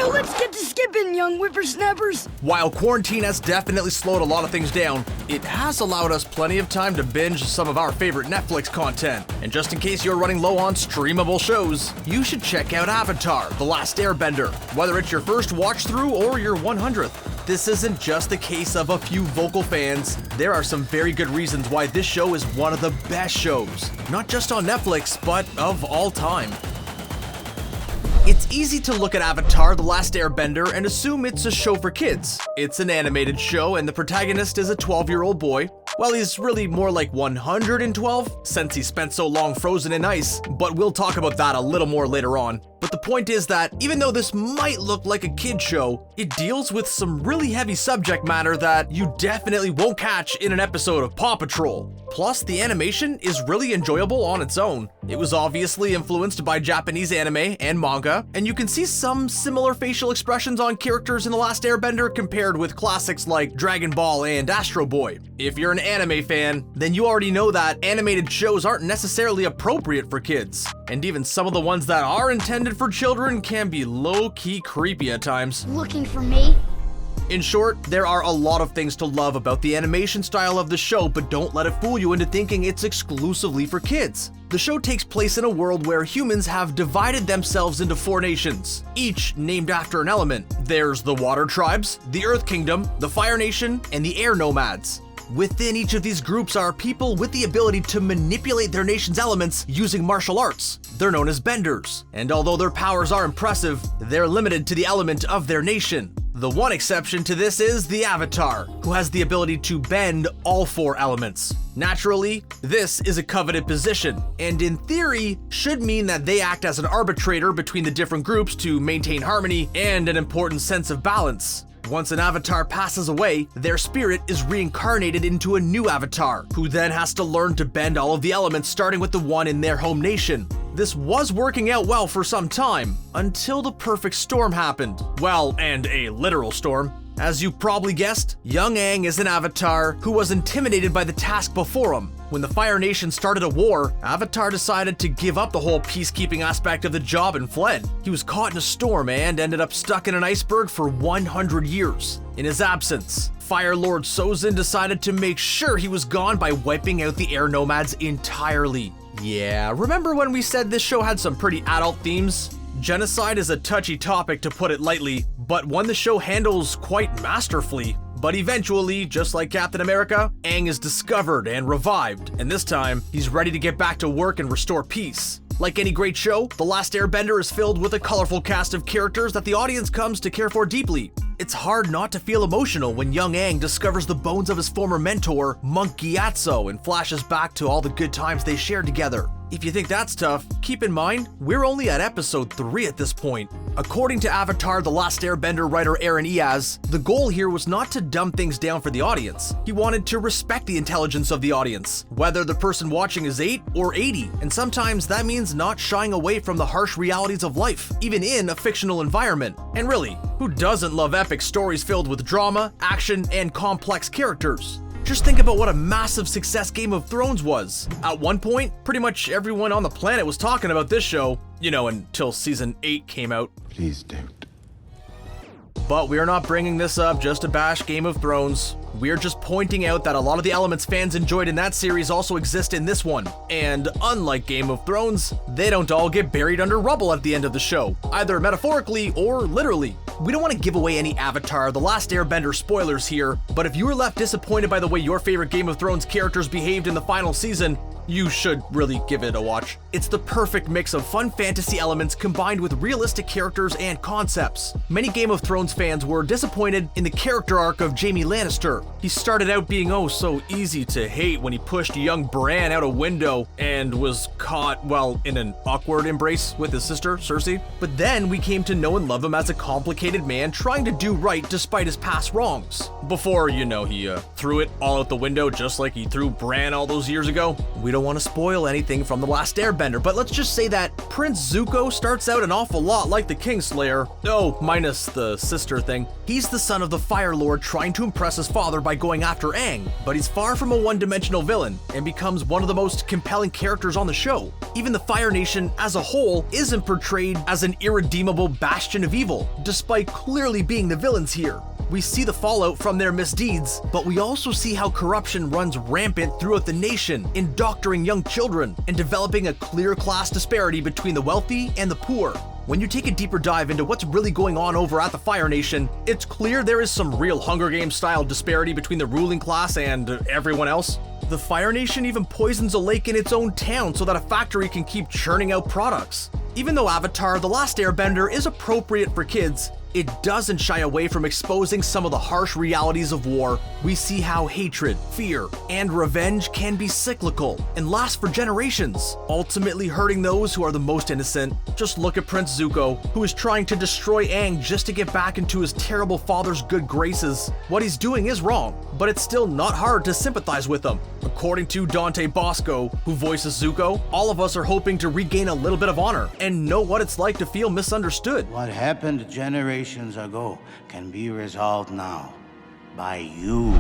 Now let's get to skipping, young whippersnappers. While quarantine has definitely slowed a lot of things down, it has allowed us plenty of time to binge some of our favorite Netflix content. And just in case you're running low on streamable shows, you should check out Avatar: The Last Airbender, whether it's your first watch through or your 100th. This isn't just a case of a few vocal fans. There are some very good reasons why this show is one of the best shows, not just on Netflix, but of all time. It's easy to look at Avatar: The Last Airbender and assume it's a show for kids. It's an animated show and the protagonist is a 12-year-old boy. Well, he's really more like 112 since he spent so long frozen in ice, but we'll talk about that a little more later on. But the point is that even though this might look like a kid show, it deals with some really heavy subject matter that you definitely won't catch in an episode of Paw Patrol. Plus, the animation is really enjoyable on its own. It was obviously influenced by Japanese anime and manga, and you can see some similar facial expressions on characters in The Last Airbender compared with classics like Dragon Ball and Astro Boy. If you're an anime fan, then you already know that animated shows aren't necessarily appropriate for kids. And even some of the ones that are intended for children can be low-key creepy at times. Looking for me? In short, there are a lot of things to love about the animation style of the show, but don't let it fool you into thinking it's exclusively for kids. The show takes place in a world where humans have divided themselves into 4 nations, each named after an element. There's the Water Tribes, the Earth Kingdom, the Fire Nation, and the Air Nomads. Within each of these groups are people with the ability to manipulate their nation's elements using martial arts. They're known as benders, and although their powers are impressive, they're limited to the element of their nation. The one exception to this is the Avatar, who has the ability to bend all 4 elements. Naturally, this is a coveted position, and in theory, should mean that they act as an arbitrator between the different groups to maintain harmony and an important sense of balance. Once an avatar passes away, their spirit is reincarnated into a new avatar, who then has to learn to bend all of the elements starting with the one in their home nation. This was working out well for some time, until the perfect storm happened. Well, and a literal storm. As you probably guessed, young Aang is an avatar who was intimidated by the task before him. When the Fire Nation started a war, Avatar decided to give up the whole peacekeeping aspect of the job and fled. He was caught in a storm and ended up stuck in an iceberg for 100 years. In his absence, Fire Lord Sozin decided to make sure he was gone by wiping out the Air Nomads entirely. Yeah, remember when we said this show had some pretty adult themes? Genocide is a touchy topic, to put it lightly, but one the show handles quite masterfully. But eventually, just like Captain America, Aang is discovered and revived, and this time, he's ready to get back to work and restore peace. Like any great show, The Last Airbender is filled with a colorful cast of characters that the audience comes to care for deeply. It's hard not to feel emotional when young Aang discovers the bones of his former mentor, Monk Gyatso, and flashes back to all the good times they shared together. If you think that's tough, keep in mind, we're only at episode 3 at this point. According to Avatar: The Last Airbender writer Aaron Eaz, the goal here was not to dumb things down for the audience. He wanted to respect the intelligence of the audience, whether the person watching is 8 or 80, and sometimes that means not shying away from the harsh realities of life, even in a fictional environment. And really, who doesn't love epic stories filled with drama, action, and complex characters? Just think about what a massive success Game of Thrones was. At one point, pretty much everyone on the planet was talking about this show, you know, until season 8 came out. Please don't. But we're not bringing this up just to bash Game of Thrones. We're just pointing out that a lot of the elements fans enjoyed in that series also exist in this one. And unlike Game of Thrones, they don't all get buried under rubble at the end of the show, either metaphorically or literally. We don't want to give away any Avatar: The Last Airbender spoilers here, but if you were left disappointed by the way your favorite Game of Thrones characters behaved in the final season, you should really give it a watch. It's the perfect mix of fun fantasy elements combined with realistic characters and concepts. Many Game of Thrones fans were disappointed in the character arc of Jaime Lannister. He started out being oh so easy to hate when he pushed young Bran out a window and was caught, well, in an awkward embrace with his sister, Cersei. But then we came to know and love him as a complicated man trying to do right despite his past wrongs. Before, you know, he threw it all out the window just like he threw Bran all those years ago. We don't want to spoil anything from The Last Airbender, but let's just say that Prince Zuko starts out an awful lot like the Kingslayer. Oh, minus the sister thing. He's the son of the Fire Lord trying to impress his father by going after Aang, but he's far from a one-dimensional villain and becomes one of the most compelling characters on the show. Even the Fire Nation as a whole isn't portrayed as an irredeemable bastion of evil, despite clearly being the villains here. We see the fallout from their misdeeds, but we also see how corruption runs rampant throughout the nation, indoctrinating young children and developing a clear class disparity between the wealthy and the poor. When you take a deeper dive into what's really going on over at the Fire Nation, it's clear there is some real Hunger Games style disparity between the ruling class and everyone else. The Fire Nation even poisons a lake in its own town so that a factory can keep churning out products. Even though Avatar: The Last Airbender is appropriate for kids, it doesn't shy away from exposing some of the harsh realities of war. We see how hatred, fear, and revenge can be cyclical and last for generations, ultimately hurting those who are the most innocent. Just look at Prince Zuko, who is trying to destroy Aang just to get back into his terrible father's good graces. What he's doing is wrong, but it's still not hard to sympathize with him. According to Dante, who voices Zuko, all of us are hoping to regain a little bit of honor and know what it's like to feel misunderstood. What happened generations ago can be resolved now by you.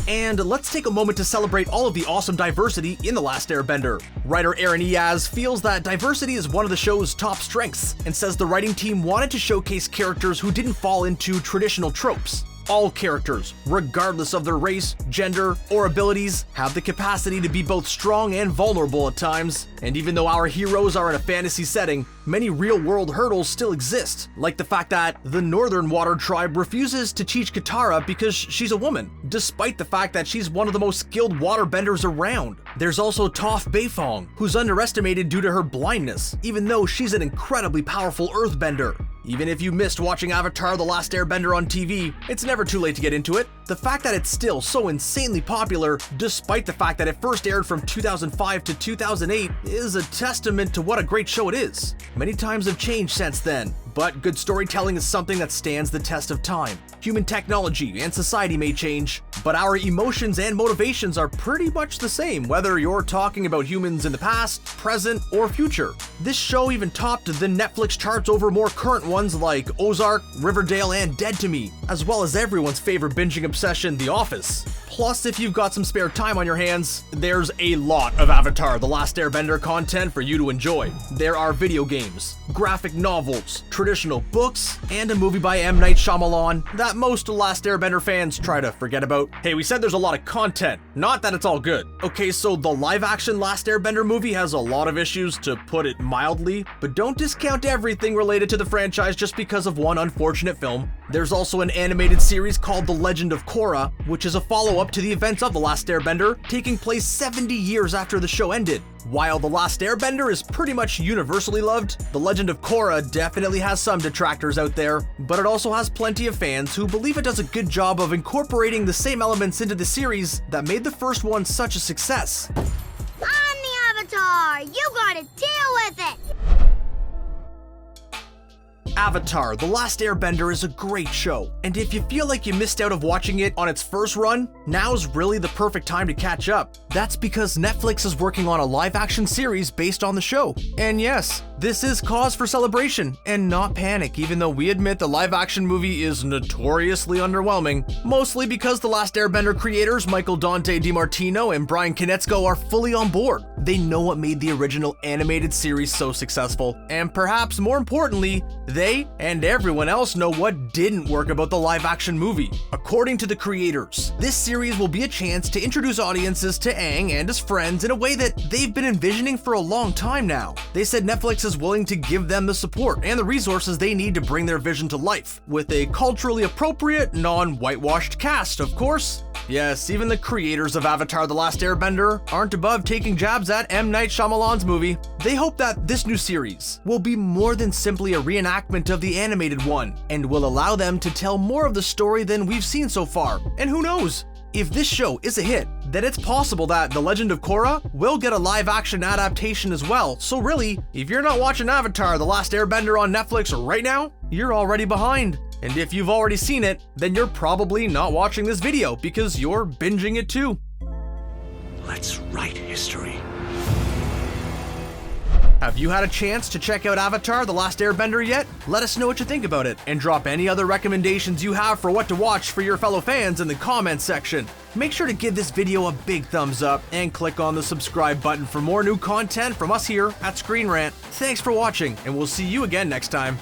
And let's take a moment to celebrate all of the awesome diversity in The Last Airbender. Writer Aaron Eaz feels that diversity is one of the show's top strengths and says the writing team wanted to showcase characters who didn't fall into traditional tropes. All characters, regardless of their race, gender, or abilities, have the capacity to be both strong and vulnerable at times. And even though our heroes are in a fantasy setting, many real-world hurdles still exist, like the fact that the Northern Water Tribe refuses to teach Katara because she's a woman, despite the fact that she's one of the most skilled waterbenders around. There's also Toph Beifong, who's underestimated due to her blindness, even though she's an incredibly powerful earthbender. Even if you missed watching Avatar: The Last Airbender on TV, it's never too late to get into it. The fact that it's still so insanely popular, despite the fact that it first aired from 2005 to 2008, is a testament to what a great show it is. Many times have changed since then, but good storytelling is something that stands the test of time. Human technology and society may change, but our emotions and motivations are pretty much the same, whether you're talking about humans in the past, present, or future. This show even topped the Netflix charts over more current ones like Ozark, Riverdale, and Dead to Me, as well as everyone's favorite binging obsession, The Office. Plus, if you've got some spare time on your hands, there's a lot of Avatar: The Last Airbender content for you to enjoy. There are video games, graphic novels, traditional books, and a movie by M. Night Shyamalan that most Last Airbender fans try to forget about. Hey, we said there's a lot of content, not that it's all good. Okay, so the live-action Last Airbender movie has a lot of issues, to put it mildly, but don't discount everything related to the franchise just because of one unfortunate film. There's also an animated series called The Legend of Korra, which is a follow-up to the events of The Last Airbender, taking place 70 years after the show ended. While The Last Airbender is pretty much universally loved, The Legend of Korra definitely has some detractors out there, but it also has plenty of fans who believe it does a good job of incorporating the same elements into the series that made the first one such a success. I'm the Avatar! You gotta deal with it! Avatar: The Last Airbender is a great show, and if you feel like you missed out of watching it on its first run, now's really the perfect time to catch up. That's because Netflix is working on a live-action series based on the show. And yes, this is cause for celebration and not panic, even though we admit the live-action movie is notoriously underwhelming, mostly because The Last Airbender creators Dante DiMartino and Bryan Konietzko are fully on board. They know what made the original animated series so successful, and perhaps more importantly, they and everyone else know what didn't work about the live-action movie. According to the creators, this series will be a chance to introduce audiences to Aang and his friends in a way that they've been envisioning for a long time now. They said Netflix is willing to give them the support and the resources they need to bring their vision to life, with a culturally appropriate, non-whitewashed cast, of course. Yes, even the creators of Avatar: The Last Airbender aren't above taking jabs at M. Night Shyamalan's movie. They hope that this new series will be more than simply a reenactment of the animated one, and will allow them to tell more of the story than we've seen so far. And who knows? If this show is a hit, then it's possible that The Legend of Korra will get a live-action adaptation as well. So really, if you're not watching Avatar: The Last Airbender on Netflix right now, you're already behind. And if you've already seen it, then you're probably not watching this video because you're binging it too. Let's write history. Have you had a chance to check out Avatar: The Last Airbender yet? Let us know what you think about it, and drop any other recommendations you have for what to watch for your fellow fans in the comments section. Make sure to give this video a big thumbs up and click on the subscribe button for more new content from us here at ScreenRant. Thanks for watching, and we'll see you again next time.